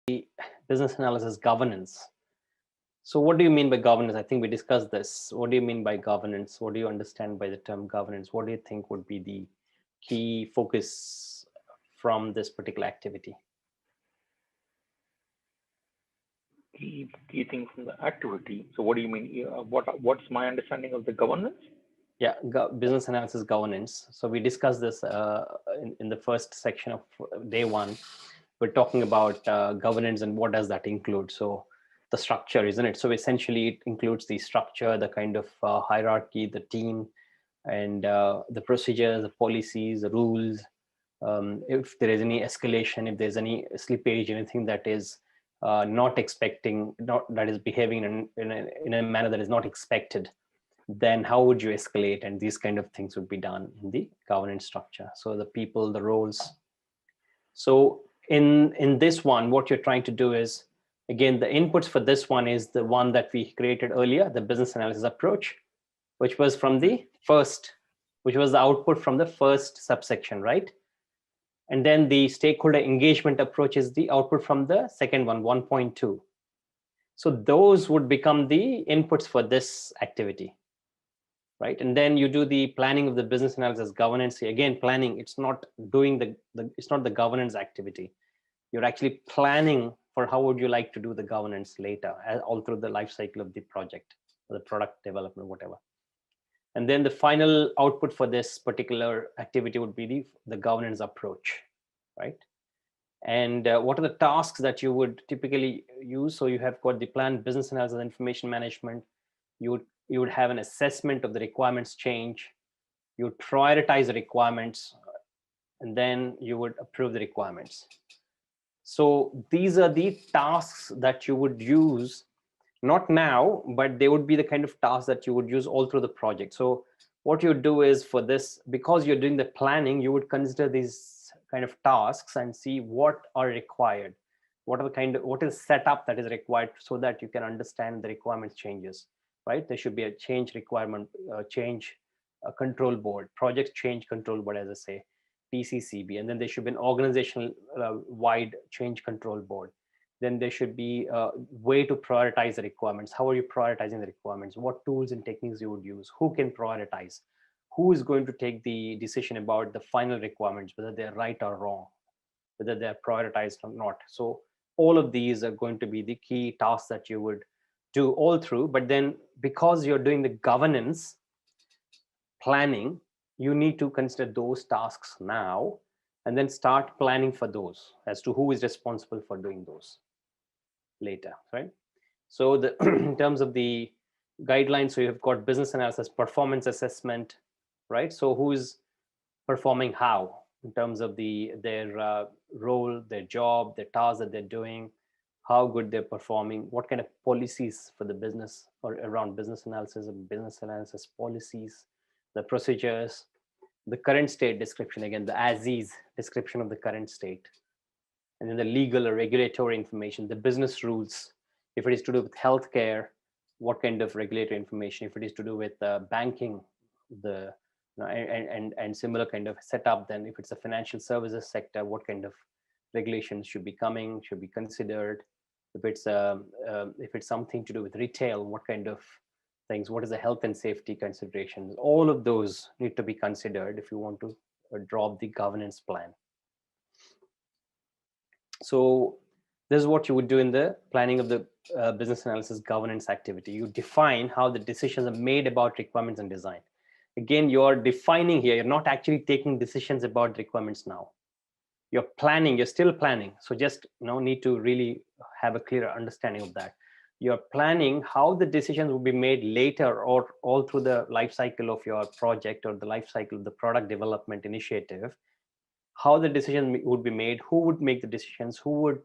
business analysis governance. So what do you mean by governance? I think we discussed this. What do you mean by governance? What do you understand by the term governance? What do you think would be the key focus from this particular activity? Key thing from the activity. So what do you mean? What's my understanding of the governance? Yeah, business analysis governance. So we discussed this in the first section of day one. We're talking about governance and what does that include. So the structure, isn't it? So essentially it includes the structure, the kind of hierarchy, the team, and the procedures, the policies, the rules. If there is any escalation, if there's any slippage, anything that is not expecting, that is behaving in a manner that is not expected, then how would you escalate? And these kind of things would be done in the governance structure. So the people, the roles. So in this one, what you're trying to do is, again, the inputs for this one is the one that we created earlier, the business analysis approach, which was from the first, which was the output from the first subsection, right? And then the stakeholder engagement approach is the output from the second one, 1.2. So those would become the inputs for this activity, right? And then you do the planning of the business analysis governance. Again, planning, it's not doing it's not the governance activity. You're actually planning for how would you like to do the governance later, all through the life cycle of the project, or the product development, whatever. And then the final output for this particular activity would be the governance approach, right? And what are the tasks that you would typically use? So you have got the plan, business analysis, information management. You would have an assessment of the requirements change. You would prioritize the requirements, and then you would approve the requirements. So these are the tasks that you would use, not now, but they would be the kind of tasks that you would use all through the project. So what you do is, for this, because you're doing the planning, you would consider these kind of tasks and see what are required. What is setup that is required so that you can understand the requirements changes, right? There should be a change requirement, control board, project change control board, as I say, PCCB, and then there should be an organizational wide change control board. Then there should be a way to prioritize the requirements. How are you prioritizing the requirements? What tools and techniques you would use? Who can prioritize? Who is going to take the decision about the final requirements, whether they're right or wrong, whether they're prioritized or not? So all of these are going to be the key tasks that you would do all through. But then, because you're doing the governance planning, you need to consider those tasks now, and then start planning for those as to who is responsible for doing those later, right? So the in terms of the guidelines, so you have got business analysis, performance assessment, right? So who is performing how in terms of their role, their job, their tasks that they're doing, how good they're performing, what kind of policies for the business or around business analysis and business analysis policies, the procedures, the current state description, again, the as-is description of the current state, and then the legal or regulatory information, the business rules. If it is to do with healthcare, what kind of regulatory information? If it is to do with banking, and similar kind of setup, then if it's a financial services sector, what kind of regulations should be considered? If it's something to do with retail, what kind of things? What is the health and safety considerations? All of those need to be considered if you want to draw the governance plan. So this is what you would do in the planning of the business analysis governance activity. You define how the decisions are made about requirements and design. Again, you're defining here, you're not actually taking decisions about requirements now. You're planning, you're still planning. So just need to really have a clear understanding of that. You're planning how the decisions will be made later, or all through the life cycle of your project, or the life cycle of the product development initiative, how the decision would be made, who would make the decisions, who would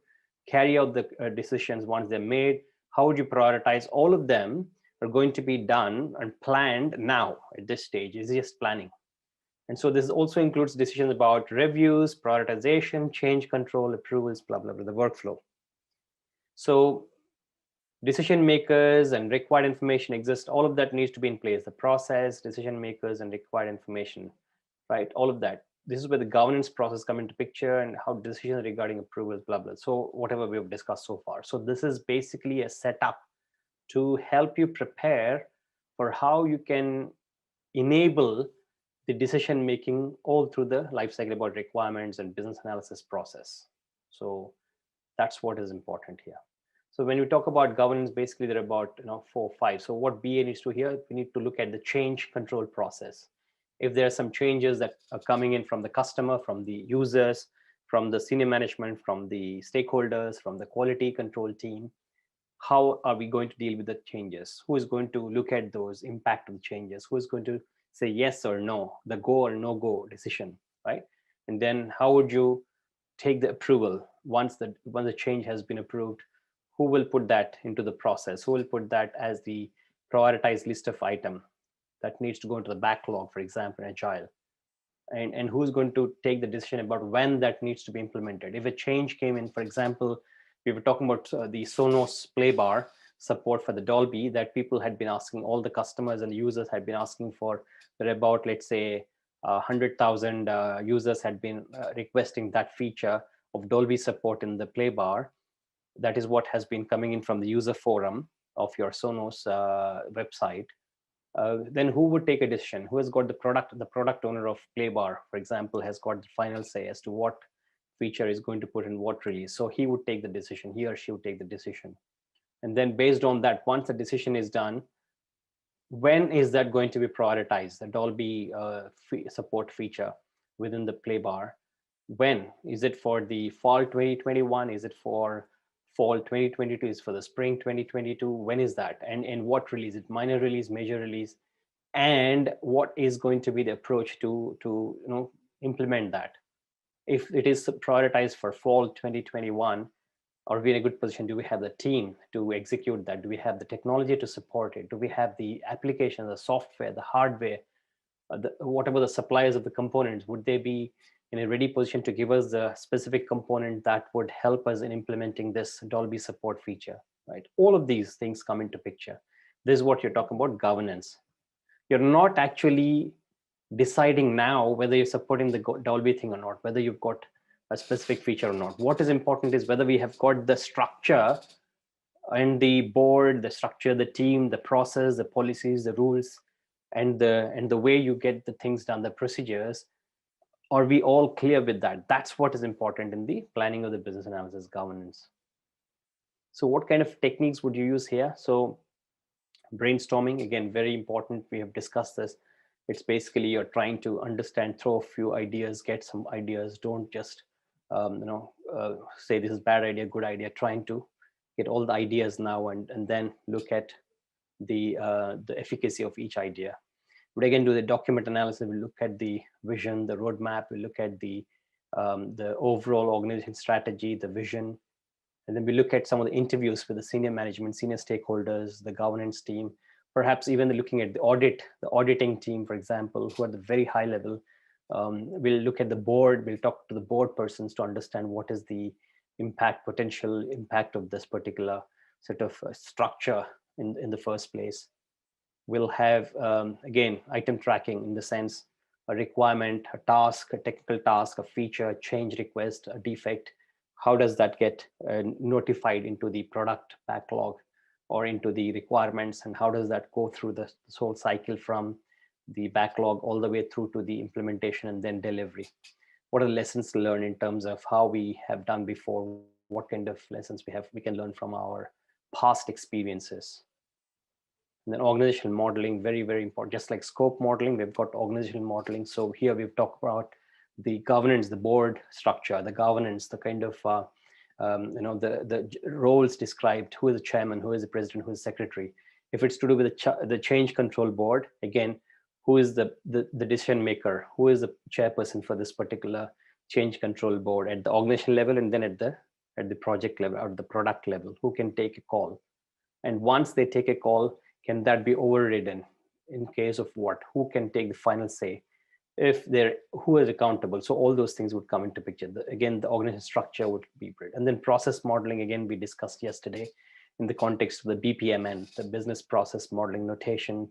carry out the decisions once they're made, how would you prioritize. All of them are going to be done and planned now at this stage. It's just planning. And so this also includes decisions about reviews, prioritization, change control, approvals, blah, blah, blah, the workflow. So decision makers and required information exist. All of that needs to be in place. The process, decision makers, and required information, right? All of that. this is where the governance process come into picture and how decisions regarding approvals, blah, blah. So whatever we have discussed so far. So this is basically a setup to help you prepare for how you can enable the decision making all through the life cycle about requirements and business analysis process. So that's what is important here. So when we talk about governance, basically there are about 4 or 5. So what BA needs to hear, we need to look at the change control process. If there are some changes that are coming in from the customer, from the users, from the senior management, from the stakeholders, from the quality control team, how are we going to deal with the changes? Who is going to look at those impact of the changes? Who is going to say yes or no, the go or no go decision, right? And then how would you take the approval once the change has been approved? Who will put that into the process? Who will put that as the prioritized list of item that needs to go into the backlog, for example, in Agile? And who's going to take the decision about when that needs to be implemented? If a change came in, for example, we were talking about the Sonos play bar support for the Dolby that people had been asking, all the customers and the users had been asking for. There are about, let's say, 100,000 users had been requesting that feature of Dolby support in the play bar. That is what has been coming in from the user forum of your Sonos website. Then who would take a decision? Who has got the product owner of Playbar, for example, has got the final say as to what feature is going to put in what release. So he would take the decision, he or she would take the decision. And then based on that, once the decision is done, when is that going to be prioritized? The Dolby support feature within the Playbar. When? Is it for the fall 2021? Is it for fall 2022? Is for the spring 2022? When is that? And what release? Is it minor release, major release? And what is going to be the approach to implement that? If it is prioritized for fall 2021, are we in a good position? Do we have the team to execute that? Do we have the technology to support it? Do we have the application, the software, the hardware, whatever the suppliers of the components? Would they be in a ready position to give us the specific component that would help us in implementing this Dolby support feature, right? All of these things come into picture. This is what you're talking about, governance. You're not actually deciding now whether you're supporting the Dolby thing or not, whether you've got a specific feature or not. What is important is whether we have got the structure and the board, the structure, the team, the process, the policies, the rules, and the way you get the things done, the procedures. Are we all clear with that? That's what is important in the planning of the business analysis governance. So what kind of techniques would you use here? So brainstorming, again, very important. We have discussed this. It's basically you're trying to understand, throw a few ideas, get some ideas. Don't just say this is bad idea, good idea. Trying to get all the ideas now and then look at the efficacy of each idea. But again, do the document analysis. We look at the vision, the roadmap. We look at the overall organization strategy, the vision, and then we look at some of the interviews with the senior management, senior stakeholders, the governance team, perhaps even looking at the auditing team, for example, who are at the very high level. We'll look at the board. We'll talk to the board persons to understand what is the potential impact of this particular sort of structure in the first place. We'll have, again, item tracking in the sense a requirement, a task, a technical task, a feature, a change request, a defect. How does that get notified into the product backlog or into the requirements? And how does that go through this whole cycle from the backlog all the way through to the implementation and then delivery? What are the lessons learned in terms of how we have done before? What kind of lessons we can learn from our past experiences? And then organizational modeling, very, very important. Just like scope modeling, we've got organizational modeling. So here we've talked about the governance, the board structure, the governance, the kind of, the roles described, who is the chairman, who is the president, who is the secretary. If it's to do with the change control board, again, who is the decision maker, who is the chairperson for this particular change control board at the organization level, and then at the project level or the product level, who can take a call. And once they take a call, can that be overridden? In case of what? Who can take the final say? Who is accountable? So all those things would come into picture. Again, the organization structure would be great. And then process modeling, again, we discussed yesterday in the context of the BPMN, the business process modeling notation,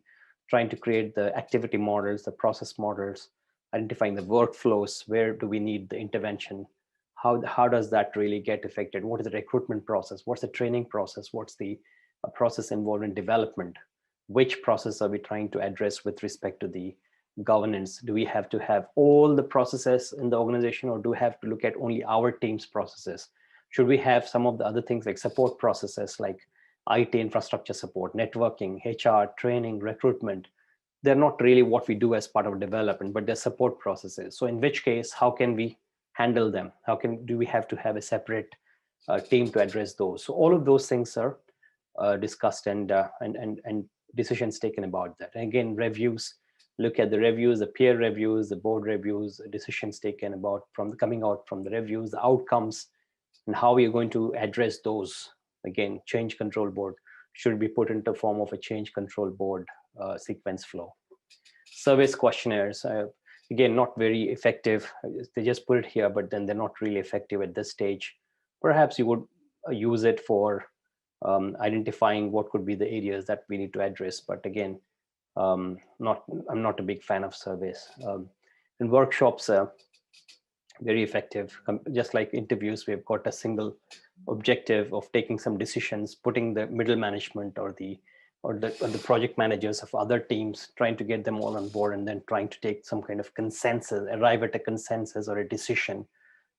trying to create the activity models, the process models, identifying the workflows, where do we need the intervention, how does that really get affected, what is the recruitment process, what's the training process, what's the process involved in development, which process are we trying to address with respect to the governance. Do we have to have all the processes in the organization, or do we have to look at only our team's processes? Should we have some of the other things like support processes like IT infrastructure support, networking, HR, training, recruitment? They're not really what we do as part of development, but they're support processes. So in which case, how can we handle them? Do we have to have a separate team to address those? So all of those things are discussed, and decisions taken about that. And again, reviews, look at the reviews, the peer reviews, the board reviews, decisions taken about coming out from the reviews, the outcomes, and how we are going to address those. Again, change control board should be put into form of a change control board sequence flow. Surveys, questionnaires, again, not very effective. They just put it here, but then they're not really effective at this stage. Perhaps you would use it for identifying what could be the areas that we need to address. But again, I'm not a big fan of surveys. And workshops are very effective. Just like interviews, we've got a single objective of taking some decisions, putting the middle management or the project managers of other teams, trying to get them all on board, and then trying to take some kind of consensus, arrive at a consensus or a decision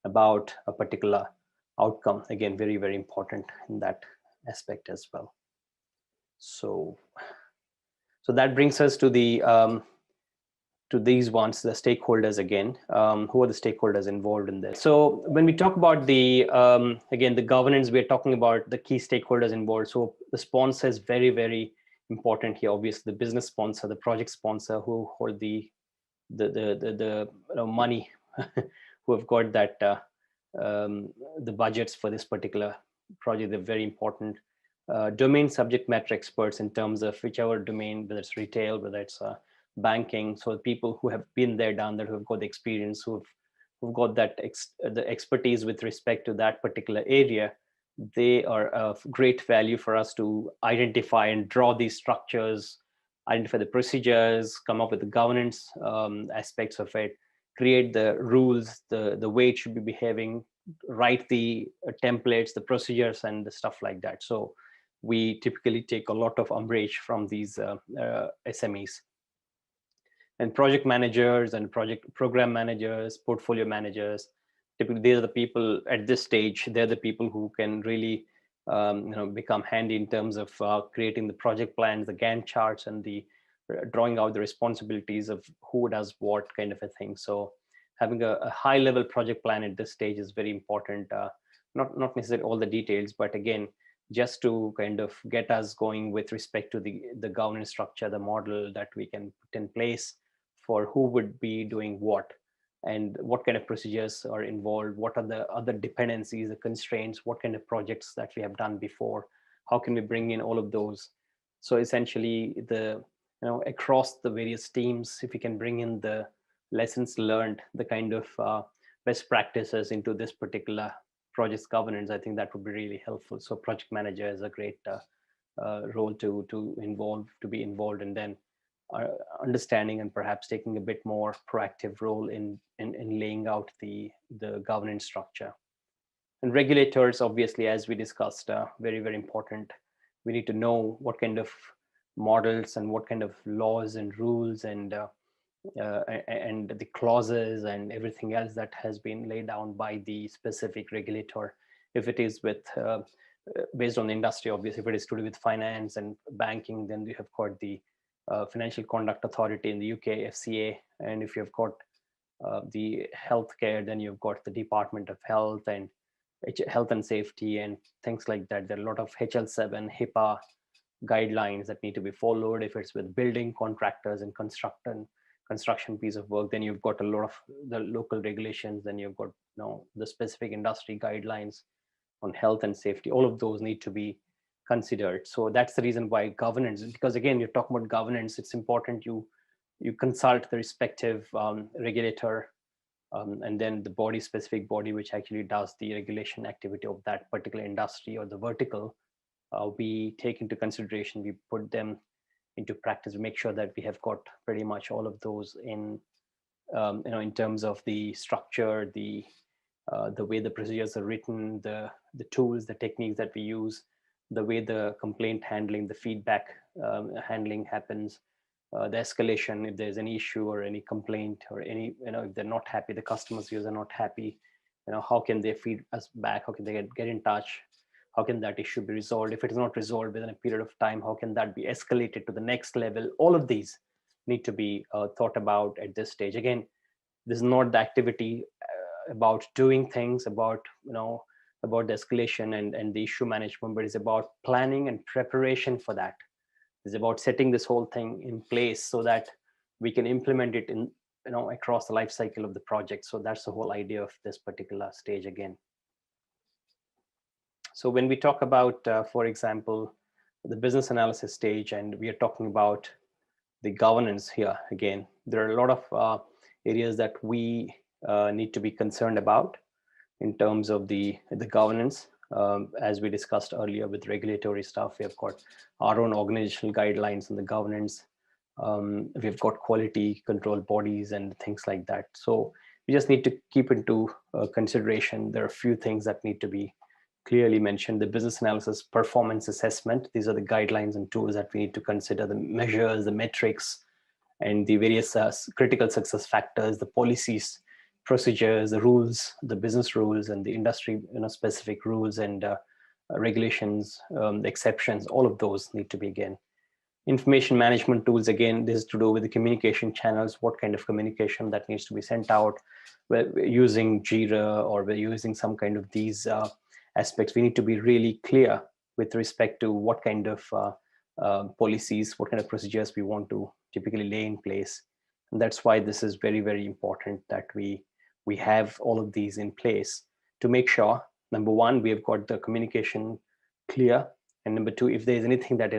about a particular outcome. Again, very, very important in that aspect as well. So that brings us to these ones, the stakeholders again. Who are the stakeholders involved in this? So when we talk about again, the governance, we're talking about the key stakeholders involved. So the sponsor is very, very important here. Obviously, the business sponsor, the project sponsor, who hold the money, who have got that the budgets for this particular project. They're very important. Domain subject matter experts in terms of whichever domain, whether it's retail, whether it's banking. So people who have been there, done that, who have got the experience, who've got that the expertise with respect to that particular area. They are of great value for us to identify and draw these structures, identify the procedures, come up with the governance aspects of it, create the rules, the way it should be behaving, write the templates, the procedures, and the stuff like that. So we typically take a lot of umbrage from these SMEs. And project managers and program managers, portfolio managers, typically these are the people at this stage. They're the people who can really become handy in terms of creating the project plans, the Gantt charts, and the drawing out the responsibilities of who does what kind of a thing. So having a high level project plan at this stage is very important. Not necessarily all the details, but again, just to kind of get us going with respect to the governance structure, the model that we can put in place for who would be doing what, and what kind of procedures are involved, what are the other dependencies, the constraints, what kind of projects that we have done before, how can we bring in all of those. So essentially across the various teams, if we can bring in the lessons learned, the kind of best practices into this particular project's governance, I think that would be really helpful. So project manager is a great role to be involved, and then understanding and perhaps taking a bit more proactive role in laying out the governance structure. And regulators, obviously, as we discussed, very, very important. We need to know what kind of models and what kind of laws and rules and the clauses and everything else that has been laid down by the specific regulator. If it is with based on the industry, obviously, if it is to do with finance and banking, then we have got the Financial Conduct Authority in the UK, FCA. And if you've got the healthcare, then you've got the Department of Health and Health and Safety and things like that. There are a lot of HL7, HIPAA guidelines that need to be followed. If it's with building contractors and construction piece of work, then you've got a lot of the local regulations. Then you've got the specific industry guidelines on health and safety. All of those need to be considered. So that's the reason why governance, because again, you're talking about governance, it's important you consult the respective regulator and then the specific body which actually does the regulation activity of that particular industry or the vertical. We take into consideration, we put them into practice, we make sure that we have got pretty much all of those in in terms of the structure, the way the procedures are written, the tools, the techniques that we use, the way the complaint handling, the feedback handling happens, the escalation, if there's any issue or any complaint or any, if they're not happy, the customers are not happy, how can they feed us back? How can they get in touch? How can that issue be resolved? If it is not resolved within a period of time, how can that be escalated to the next level? All of these need to be thought about at this stage. Again, this is not the activity about doing things, about the escalation and the issue management, but it's about planning and preparation for that. It's about setting this whole thing in place so that we can implement it in, across the life cycle of the project. So that's the whole idea of this particular stage again. So when we talk about, for example, the business analysis stage, and we are talking about the governance here, again, there are a lot of areas that we need to be concerned about in terms of the governance. As we discussed earlier with regulatory stuff, we have got our own organizational guidelines and the governance. We've got quality control bodies and things like that. So we just need to keep into consideration. There are a few things that need to be clearly mentioned. The business analysis performance assessment, these are the guidelines and tools that we need to consider, the measures, the metrics, and the various critical success factors, the policies, procedures, the rules, the business rules, and the industry specific rules and regulations, the exceptions, all of those need to be, again. Information management tools, again, this is to do with the communication channels, what kind of communication that needs to be sent out. We're using Jira or we're using some kind of these aspects. We need to be really clear with respect to what kind of policies, what kind of procedures we want to typically lay in place. And that's why this is very, very important that we have all of these in place to make sure, number one, we have got the communication clear, and number two, if there's anything that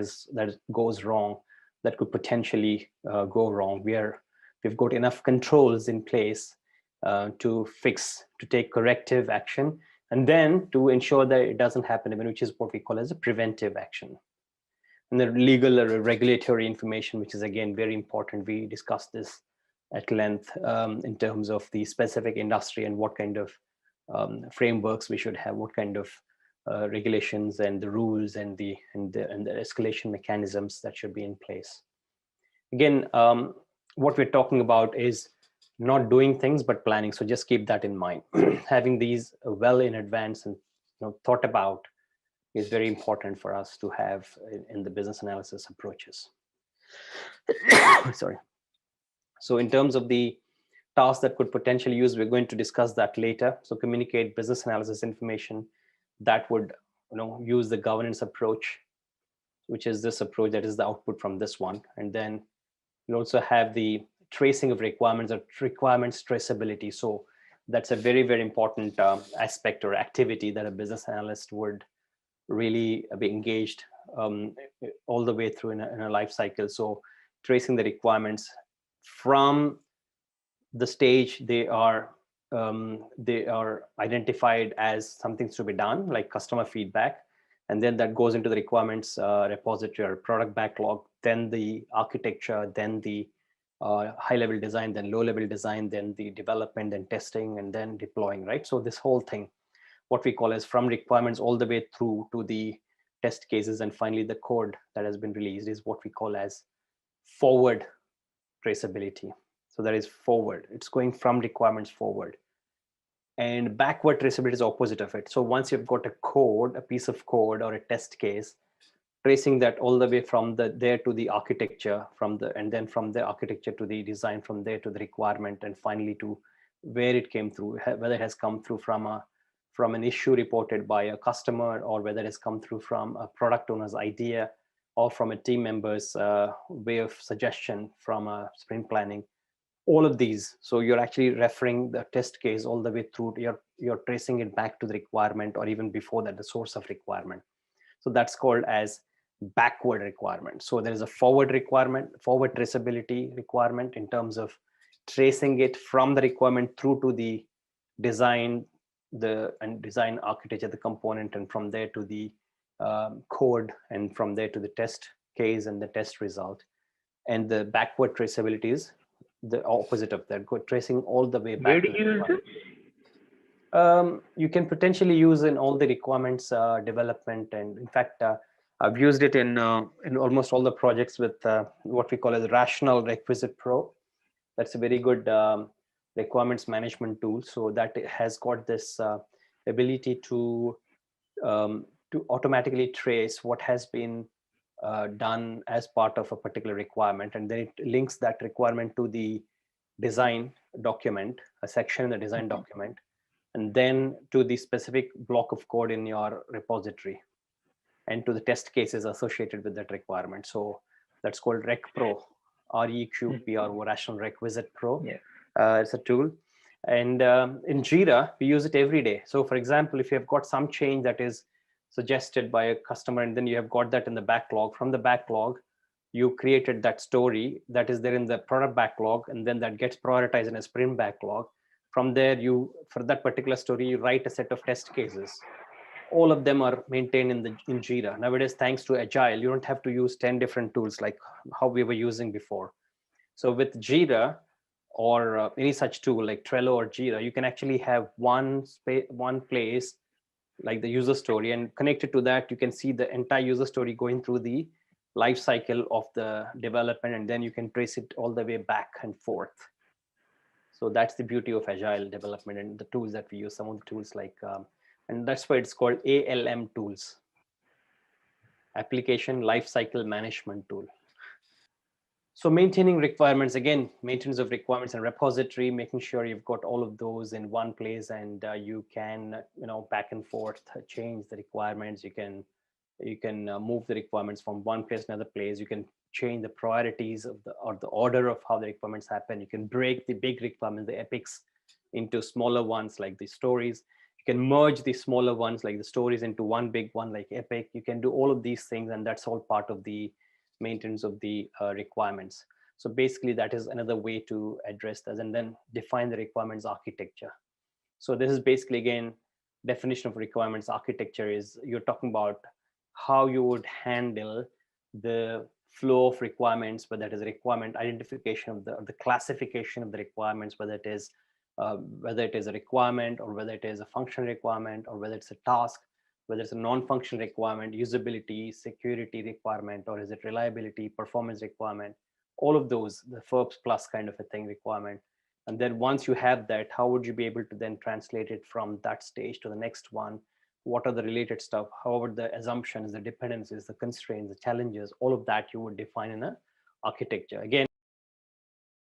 goes wrong, that could potentially go wrong, we've got enough controls in place to take corrective action, and then to ensure that it doesn't happen again, which is what we call as a preventive action. And the legal or regulatory information, which is again very important. We discussed this at length in terms of the specific industry and what kind of frameworks we should have, what kind of regulations and the rules and the escalation mechanisms that should be in place. Again, what we're talking about is not doing things but planning. So just keep that in mind. Having these well in advance and thought about is very important for us to have in the business analysis approaches. Sorry. So in terms of the tasks that could potentially use, we're going to discuss that later. So communicate business analysis information that would use the governance approach, which is this approach that is the output from this one. And then you also have the tracing of requirements or requirements traceability. So that's a very, very important aspect or activity that a business analyst would really be engaged all the way through in a life cycle. So tracing the requirements from the stage they are identified as something to be done, like customer feedback, and then that goes into the requirements repository or product backlog, then the architecture, then the high-level design, then low-level design, then the development and testing, and then deploying, right? So this whole thing, what we call as from requirements all the way through to the test cases, and finally the code that has been released, is what we call as forward traceability. So that is forward, it's going from requirements forward. And backward traceability is opposite of it. So once you've got a code, a piece of code or a test case, tracing that all the way from there to the architecture, and then from the architecture to the design, from there to the requirement, and finally to where it came through, whether it has come through from an issue reported by a customer, or whether it has come through from a product owner's idea, or from a team member's way of suggestion from a sprint planning. All of these, so you're actually referring the test case all the way through, you're tracing it back to the requirement, or even before that, the source of requirement. So that's called as backward requirement. So there is a forward requirement, forward traceability requirement in terms of tracing it from the requirement through to the design, design architecture, the component, and from there to the code, and from there to the test case and the test result. And the backward traceability is the opposite of that, tracing all the way Where back do to the you use requirement. this? You can potentially use in all the requirements development, and in fact, I've used it in almost all the projects with what we call as Rational Requisite Pro. That's a very good requirements management tool. So that it has got this ability to automatically trace what has been done as part of a particular requirement, and then it links that requirement to the design document, a section in the design document, and then to the specific block of code in your repository, and to the test cases associated with that requirement. So that's called Rec Pro, REQPRO, Rational Requisite Pro. Yeah. It's a tool. And in Jira, we use it every day. So for example, if you have got some change that is suggested by a customer, and then you have got that in the backlog, from the backlog, you created that story that is there in the product backlog, and then that gets prioritized in a sprint backlog. From there, for that particular story, you write a set of test cases. All of them are maintained in Jira. Nowadays, thanks to Agile, you don't have to use 10 different tools like how we were using before. So with Jira or any such tool like Trello or Jira, you can actually have one place like the user story, and connected to that, you can see the entire user story going through the life cycle of the development, and then you can trace it all the way back and forth. So that's the beauty of Agile development and the tools that we use. Some of the tools like, and that's why it's called ALM tools, Application Lifecycle Management Tool. So maintaining requirements, again, maintenance of requirements and repository, making sure you've got all of those in one place, and you can, back and forth change the requirements. You can move the requirements from one place to another place. You can change the priorities or the order of how the requirements happen. You can break the big requirements, the epics, into smaller ones like the stories. You can merge the smaller ones like the stories into one big one like epic. You can do all of these things, and that's all part of the maintenance of the requirements. So basically, that is another way to address this, and then define the requirements architecture. So this is basically, again, definition of requirements architecture is you're talking about how you would handle the flow of requirements, whether it is requirement identification of the classification of the requirements, whether it is a requirement, or whether it is a function requirement, or whether it's a task, whether it's a non-functional requirement, usability, security requirement, or is it reliability, performance requirement, all of those, the FERPs plus kind of a thing requirement. And then once you have that, how would you be able to then translate it from that stage to the next one? What are the related stuff? However, the assumptions, the dependencies, the constraints, the challenges, all of that you would define in an architecture. Again,